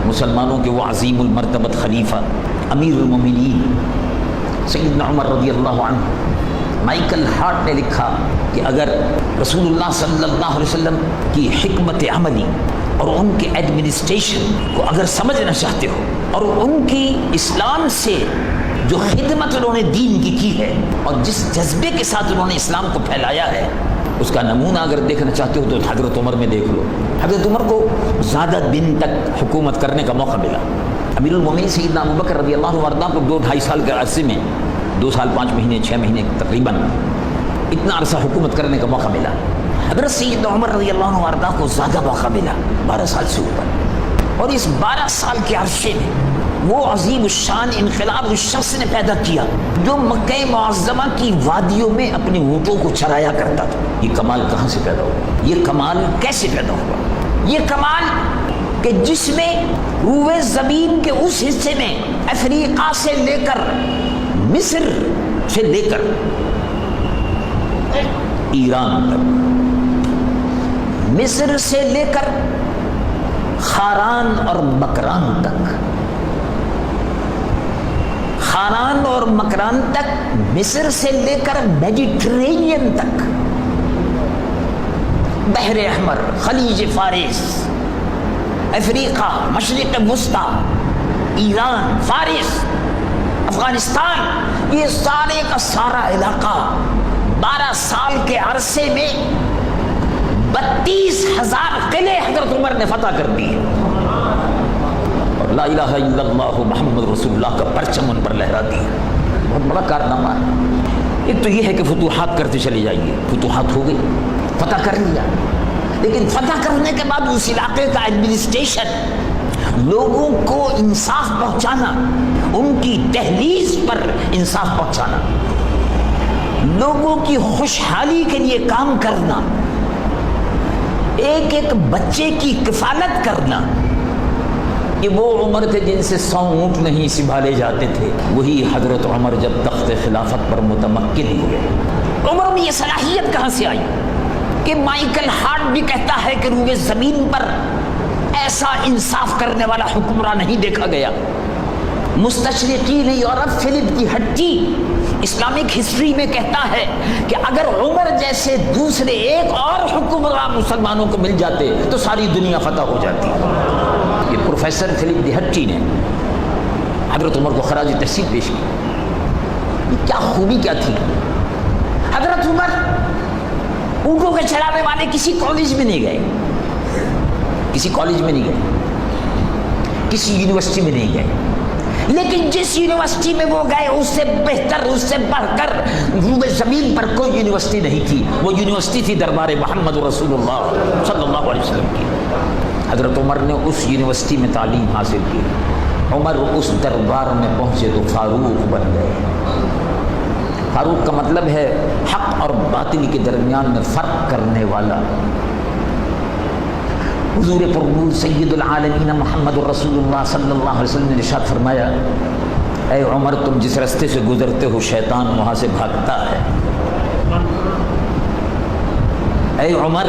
مسلمانوں کے وہ عظیم المرتبت خلیفہ امیر المومنین سیدنا عمر رضی اللہ عنہ، مائیکل ہارٹ نے لکھا کہ اگر رسول اللہ صلی اللہ علیہ وسلم کی حکمت عملی اور ان کے ایڈمنسٹریشن کو اگر سمجھنا چاہتے ہو، اور ان کی اسلام سے جو خدمت انہوں نے دین کی ہے اور جس جذبے کے ساتھ انہوں نے اسلام کو پھیلایا ہے، اس کا نمونہ اگر دیکھنا چاہتے ہو تو حضرت عمر میں دیکھ لو۔ حضرت عمر کو زیادہ دن تک حکومت کرنے کا موقع ملا۔ امیر المومنین سیدنا ابوبکر رضی اللہ عنہ وارضہ کو 2-2.5 سال کے عرصے میں 2 سال 5 مہینے 6 مہینے تقریباً اتنا عرصہ حکومت کرنے کا موقع ملا۔ حضرت سیدنا عمر رضی اللہ عنہ وارضہ کو زیادہ موقع ملا، 12 سال سے اوپر، اور اس 12 سال کے عرصے میں وہ عظیم الشان انقلاب اس شخص نے پیدا کیا جو مکہ معظمہ کی وادیوں میں اپنے اونٹوں کو چرایا کرتا تھا۔ یہ کمال کہاں سے پیدا ہوا؟ یہ کمال کیسے پیدا ہوا؟ یہ کمال کہ جس میں روئے زمین کے اس حصے میں افریقہ سے لے کر مصر سے لے کر ایران تک، مصر سے لے کر خاران اور مکران تک، خاران اور مکران تک، مصر سے لے کر میڈیٹرینین تک، بحر احمر، خلیج فارس، افریقہ، مشرق وسطی، ایران، فارس، افغانستان، یہ سارے کا سارا علاقہ 12 سال کے عرصے میں 32,000 قلعے حضرت عمر نے فتح کر دیے، اور لا الہ الا اللہ محمد رسول اللہ کا پرچم ان پر لہرا دیا۔ بہت بڑا کارنامہ ہے۔ ایک تو یہ ہے کہ فتوحات کرتے چلے جائیے، فتوحات ہو گئی، فتح کر لیا، لیکن فتح کرنے کے بعد اس علاقے کا ایڈمنسٹریشن، لوگوں کو انصاف پہنچانا، ان کی دہلیز پر انصاف پہنچانا، لوگوں کی خوشحالی کے لیے کام کرنا، ایک ایک بچے کی کفالت کرنا، کہ وہ عمر تھے جن سے 100 اونٹ نہیں سنبھالے جاتے تھے، وہی حضرت عمر جب تخت خلافت پر متمکن ہوئے۔ عمر میں یہ صلاحیت کہاں سے آئی کہ مائیکل ہارٹ بھی کہتا ہے کہ روئے زمین پر ایسا انصاف کرنے والا حکمراں نہیں دیکھا گیا۔ مستشرقین یورپ فلپ کی ہٹی اسلامک ہسٹری میں کہتا ہے کہ اگر عمر جیسے دوسرے ایک اور حکمراں مسلمانوں کو مل جاتے تو ساری دنیا فتح ہو جاتی۔ یہ پروفیسر فلپ دی ہٹی نے حضرت عمر کو خراج تحسین پیش کی۔ کیا خوبی کیا تھی؟ حضرت عمر اونٹوں کے چلانے والے کسی کالج میں نہیں گئے، کسی کالج میں نہیں گئے، کسی یونیورسٹی میں نہیں گئے، لیکن جس یونیورسٹی میں وہ گئے اس سے بہتر، اس سے بڑھ کر روئے زمین پر کوئی یونیورسٹی نہیں تھی۔ وہ یونیورسٹی تھی دربار محمد رسول اللہ صلی اللہ علیہ وسلم کی۔ حضرت عمر نے اس یونیورسٹی میں تعلیم حاصل کی۔ عمر اس دربار میں پہنچے تو فاروق بن گئے۔ فاروق کا مطلب ہے حق اور باطل کے درمیان میں فرق کرنے والا۔ حضور پرنور سید العالمین محمد رسول اللہ صلی اللہ علیہ وسلم نے ارشاد فرمایا، اے عمر تم جس راستے سے گزرتے ہو شیطان وہاں سے بھاگتا ہے۔ اے عمر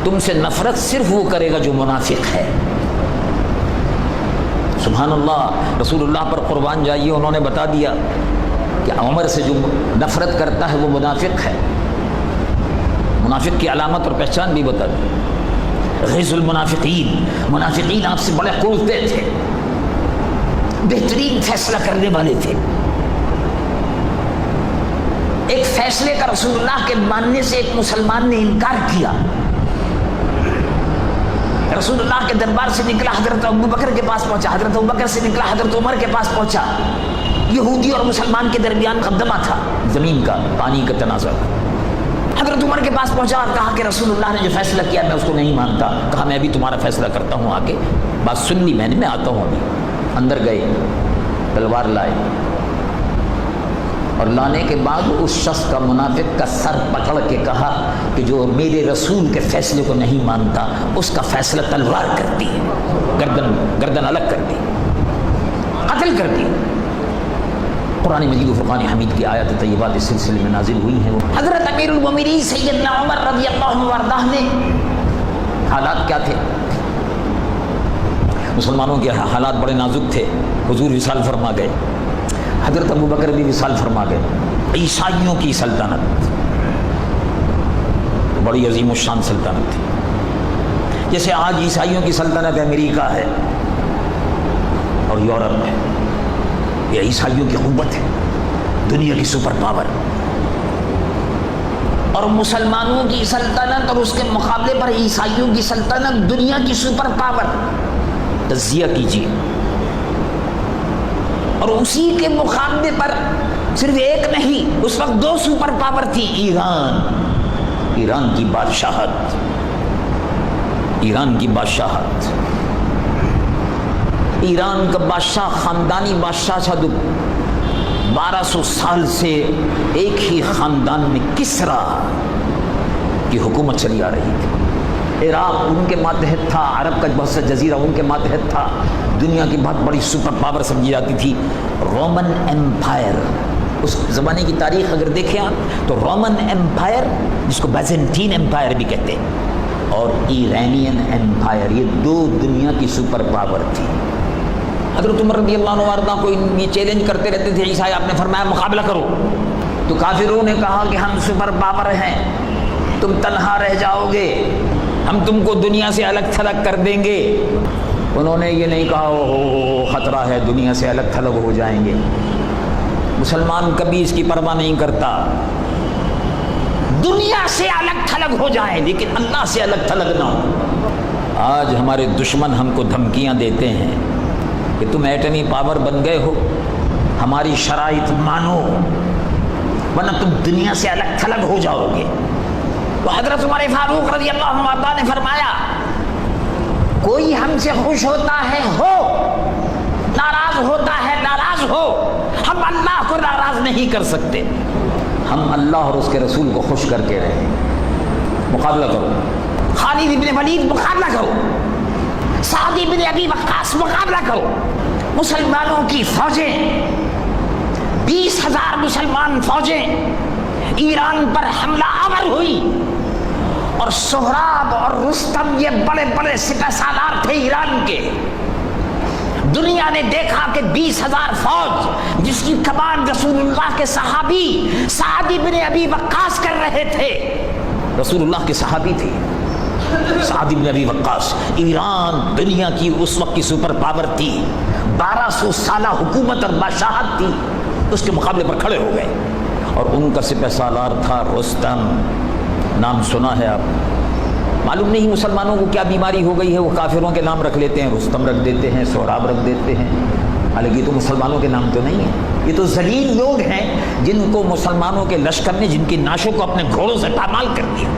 تم سے نفرت صرف وہ کرے گا جو منافق ہے۔ سبحان اللہ، رسول اللہ پر قربان جائیے، انہوں نے بتا دیا کہ عمر سے جو نفرت کرتا ہے وہ منافق ہے۔ منافق کی علامت اور پہچان بھی بتا دی۔ غیظ المنافقین، منافقین آپ سے بڑے قوتے تھے، بہترین فیصلہ کرنے والے تھے۔ ایک فیصلے کا رسول اللہ کے ماننے سے ایک مسلمان نے انکار کیا، رسول اللہ کے دربار سے نکلا، حضرت ابوبکر کے پاس پہنچا، حضرت ابوبکر سے نکلا، حضرت عمر کے پاس پہنچا۔ یہودی اور مسلمان کے درمیان مقدمہ تھا، زمین کا، پانی کا تنازع۔ حضرت عمر کے پاس پہنچا اور کہا کہ رسول اللہ نے جو فیصلہ کیا میں اس کو نہیں مانتا۔ کہا میں بھی تمہارا فیصلہ کرتا ہوں، آ کے بات سن لی میں نے، میں آتا ہوں ابھی۔ اندر گئے، تلوار لائے، اور لانے کے بعد اس شخص کا، منافق کا سر پکڑ کے کہا کہ جو میرے رسول کے فیصلے کو نہیں مانتا اس کا فیصلہ تلوار کر دی، گردن الگ کر دی، قتل کر دی۔ قرآن مجید و فرقان حمید کی آیات طیبات اس سلسلے میں نازل ہوئی ہیں۔ حضرت امیر المومنین سیدنا عمر رضی اللہ عنہ وارضہ نے، حالات کیا تھے؟ مسلمانوں کے حالات بڑے نازک تھے، حضور وصال فرما گئے، حضرت ابوبکر بھی وصال فرما گئے۔ عیسائیوں کی سلطنت بڑی عظیم الشان سلطنت تھی، جیسے آج عیسائیوں کی سلطنت امریکہ ہے اور یورپ ہے، یہ عیسائیوں کی قوت ہے، دنیا کی سپر پاور۔ اور مسلمانوں کی سلطنت اور اس کے مقابلے پر عیسائیوں کی سلطنت دنیا کی سپر پاور۔ تجزیہ کیجیے، اور اسی کے مقابلے پر صرف ایک نہیں، اس وقت دو سپر پاور تھی، ایران کی بادشاہت، ایران کی بادشاہت۔ ایران کا بادشاہ خاندانی بادشاہ تھا، 1200 سال سے ایک ہی خاندان میں کسرا کی حکومت چلی آ رہی تھی۔ عراق ان کے ماتحت تھا، عرب کا بہت سا جزیرہ ان کے ماتحت تھا، دنیا کی بہت بڑی سپر پاور سمجھی جاتی تھی۔ رومن ایمپائر، اس زمانے کی تاریخ اگر دیکھیں آپ تو رومن ایمپائر، جس کو بیزنٹین ایمپائر بھی کہتے ہیں، اور ایرانین ایمپائر، یہ دو دنیا کی سپر پاور تھی۔ حضرت عمر رضی اللہ عنہ وارضہ کو یہ چیلنج کرتے رہتے تھے، عیسائی، آپ نے فرمایا مقابلہ کرو، تو کافروں نے کہا کہ ہم سپر پاور ہیں، تم تنہا رہ جاؤ گے، ہم تم کو دنیا سے الگ تھلگ کر دیں گے۔ انہوں نے یہ نہیں کہا او خطرہ ہے، دنیا سے الگ تھلگ ہو جائیں گے۔ مسلمان کبھی اس کی پرواہ نہیں کرتا، دنیا سے الگ تھلگ ہو جائیں لیکن اللہ سے الگ تھلگ نہ ہو۔ آج ہمارے دشمن ہم کو دھمکیاں دیتے ہیں کہ تم ایٹمی پاور بن گئے ہو، ہماری شرائط مانو ورنہ تم دنیا سے الگ تھلگ ہو جاؤ گے۔ تو حضرت عمر فاروق رضی اللہ عنہ نے فرمایا، کوئی ہم سے خوش ہوتا ہے ہو، ناراض ہوتا ہے ناراض ہو، ہم اللہ کو ناراض نہیں کر سکتے، ہم اللہ اور اس کے رسول کو خوش کر کے رہیں۔ مقابلہ کرو، خالد بن ولید مقابلہ کرو، سعد بن ابی وقاص مقابلہ کرو۔ مسلمانوں کی فوجیں، 20,000 مسلمان فوجیں ایران پر حملہ آور ہوئی، اور سہراب اور رستم یہ بڑے بڑے سپہ سالار تھے ایران کے۔ دنیا نے دیکھا کہ 20,000 فوج جس کی کمان رسول اللہ کے صحابی سعد بن ابی وقاص کر رہے تھے، رسول اللہ کے صحابی تھے سعد بن ابی وقاص۔ ایران دنیا کی اس وقت کی سپر پاور تھی، 1200 سالہ حکومت اور بادشاہت تھی، اس کے مقابلے پر کھڑے ہو گئے۔ اور ان کا سپہ سالار تھا رستم، نام سنا ہے آپ؟ معلوم نہیں مسلمانوں کو کیا بیماری ہو گئی ہے، وہ کافروں کے نام رکھ لیتے ہیں، رستم رکھ دیتے ہیں، سہراب رکھ دیتے ہیں، حالانکہ یہ تو مسلمانوں کے نام تو نہیں ہیں، یہ تو ذلیل لوگ ہیں جن کو مسلمانوں کے لشکر نے جن کی نعشوں کو اپنے گھوڑوں سے پامال کر دیا،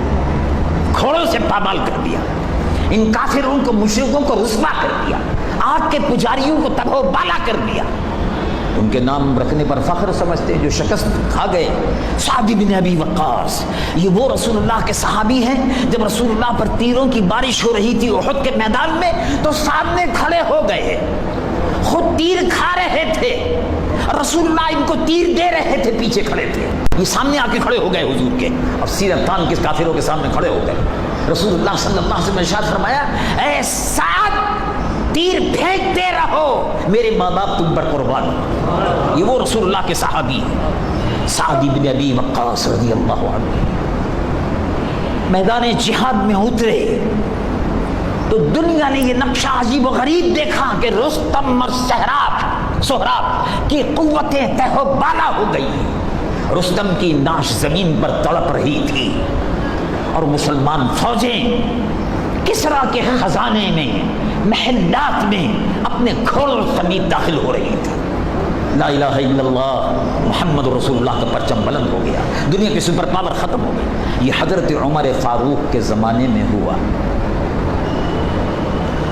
گھوڑوں سے پامال کر دیا، ان کافروں کو مشرکوں کو رسوا کر دیا، آگ کے پجاریوں کو تباہ و بالا کر دیا۔ ان کے نام رکھنے پر فخر سمجھتے ہیں جو شکست کھا گئے۔ سعد بن ابی وقاص یہ وہ رسول اللہ کے صحابی ہیں، جب رسول اللہ پر تیروں کی بارش ہو رہی تھی احد کے میدان میں تو سامنے کھڑے ہو گئے، خود تیر کھا رہے تھے، رسول اللہ ان کو تیر دے رہے تھے، پیچھے کھڑے تھے، یہ سامنے آ کے کھڑے ہو گئے حضور کے، اور سیرت تان کے کافروں کے سامنے کھڑے ہو گئے۔ رسول اللہ صلی اللہ علیہ وسلم نے ارشاد فرمایا، اے سعد تیر پھینکتے رہو، میرے ماں باپ تم پر قربان۔ یہ وہ رسول اللہ کے صحابی ہیں سعد بن ابی وقاص رضی اللہ عنہ۔ میدان جہاد میں اترے تو دنیا نے یہ نقشہ عجیب و غریب دیکھا کہ رستم اور سہراب کی قوتیں تہ و بالا ہو گئی، رستم کی ناش زمین پر تڑپ رہی تھی، اور مسلمان فوجیں کسرا کے خزانے میں محلات میں اپنے گھوڑوں سمیت داخل ہو رہی تھی۔ لا الہ الا اللہ محمد رسول اللہ کا پرچم بلند ہو گیا، دنیا کی سپر پاور ختم ہو گئی۔ یہ حضرت عمر فاروق کے زمانے میں ہوا۔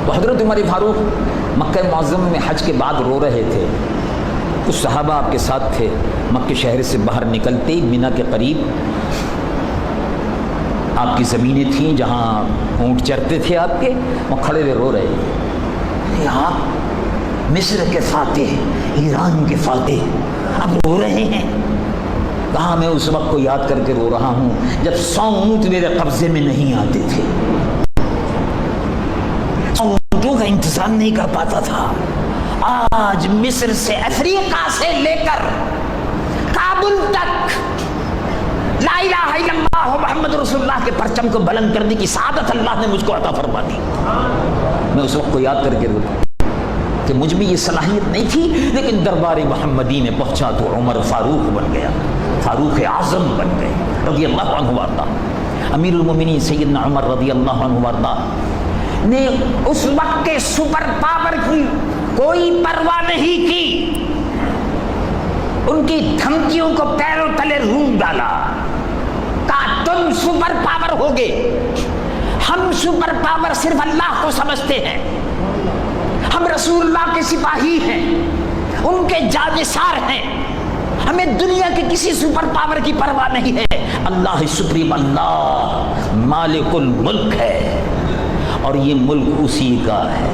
تو حضرت عمر فاروق مکہ معظم میں حج کے بعد رو رہے تھے، کچھ صحابہ آپ کے ساتھ تھے، مکہ شہر سے باہر نکلتے ہی مینا کے قریب آپ کی زمینیں تھیں جہاں اونٹ چرتے تھے آپ کے، وہ کھڑے ہوئے رو رہے تھے۔ آپ مصر کے فاتح، ایران کے فاتح اب رو رہے ہیں؟ کہاں میں اس وقت کو یاد کر کے رو رہا ہوں جب 100 اونٹ میرے قبضے میں نہیں آتے تھے، 100 اونٹوں کا انتظام نہیں کر پاتا تھا. آج مصر سے افریقہ سے لے کر کابل تک لا الہ الا اللہ محمد رسول اللہ کے پرچم کو بلند کرنے کی سعادت اللہ نے مجھ کو عطا فرما دی. میں اس وقت کو یاد کر کے کہ مجھ میں یہ صلاحیت نہیں تھی، لیکن دربار محمدی میں پہنچا تو عمر فاروق بن گیا، فاروق اعظم بن گئے رضی اللہ عنہ وارضا. امیر المومنین سیدنا عمر رضی اللہ عنہ وارضا نے اس وقت کے سپر پاور کی کوئی پرواہ نہیں کی، ان کی دھمکیوں کو پیروں تلے روم ڈالا. کہا تم سپر پاور ہوگے، ہم سپر پاور صرف اللہ کو سمجھتے ہیں، ہم رسول اللہ کے سپاہی ہیں، ان کے جانثار ہیں، ہمیں دنیا کے کسی سپر پاور کی پرواہ نہیں ہے. اللہ سپریم، اللہ مالک الملک ہے، اور یہ ملک اسی کا ہے،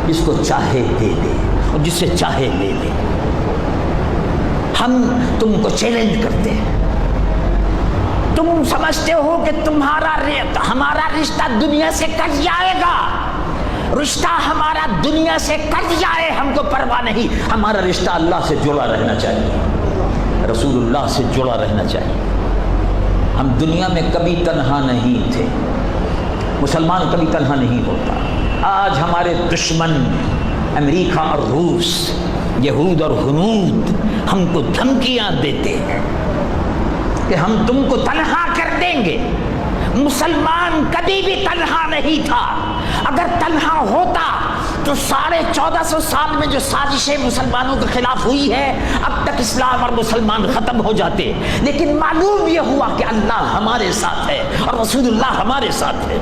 جس کو چاہے دے دے اور جس سے چاہے لے لے. ہم تم کو چیلنج کرتے ہیں. تم سمجھتے ہو کہ ہمارا رشتہ دنیا سے کٹ جائے گا، رشتہ ہمارا دنیا سے کٹ جائے ہم کو پرواہ نہیں. ہمارا رشتہ اللہ سے جڑا رہنا چاہیے، رسول اللہ سے جڑا رہنا چاہیے. ہم دنیا میں کبھی تنہا نہیں تھے، مسلمان کبھی تنہا نہیں ہوتا. آج ہمارے دشمن امریکہ اور روس، یہود اور ہنود ہم کو دھمکیاں دیتے ہیں کہ ہم تم کو تنہا کر دیں گے. مسلمان کبھی بھی تنہا نہیں تھا. اگر تنہا ہوتا تو 1450 سال میں جو سازشیں مسلمانوں کے خلاف ہوئی ہے، اب تک اسلام اور مسلمان ختم ہو جاتے. لیکن معلوم یہ ہوا کہ اللہ ہمارے ساتھ ہے اور رسول اللہ ہمارے ساتھ ہے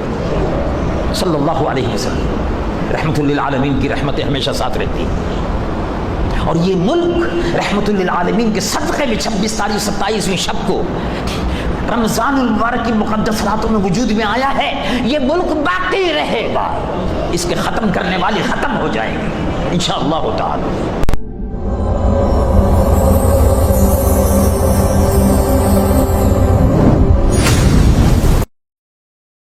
صلی اللہ علیہ وسلم. رحمت للعالمین کی رحمتیں ہمیشہ ساتھ رہتی ہیں. اور یہ ملک رحمت للعالمین کے صدقے میں 26 تاریخ 27ویں شب کو رمضان المبارک کی مقدس راتوں میں وجود میں آیا ہے. یہ ملک باقی رہے گا، اس کے ختم کرنے والے ختم ہو جائیں گے انشاءاللہ تعالی.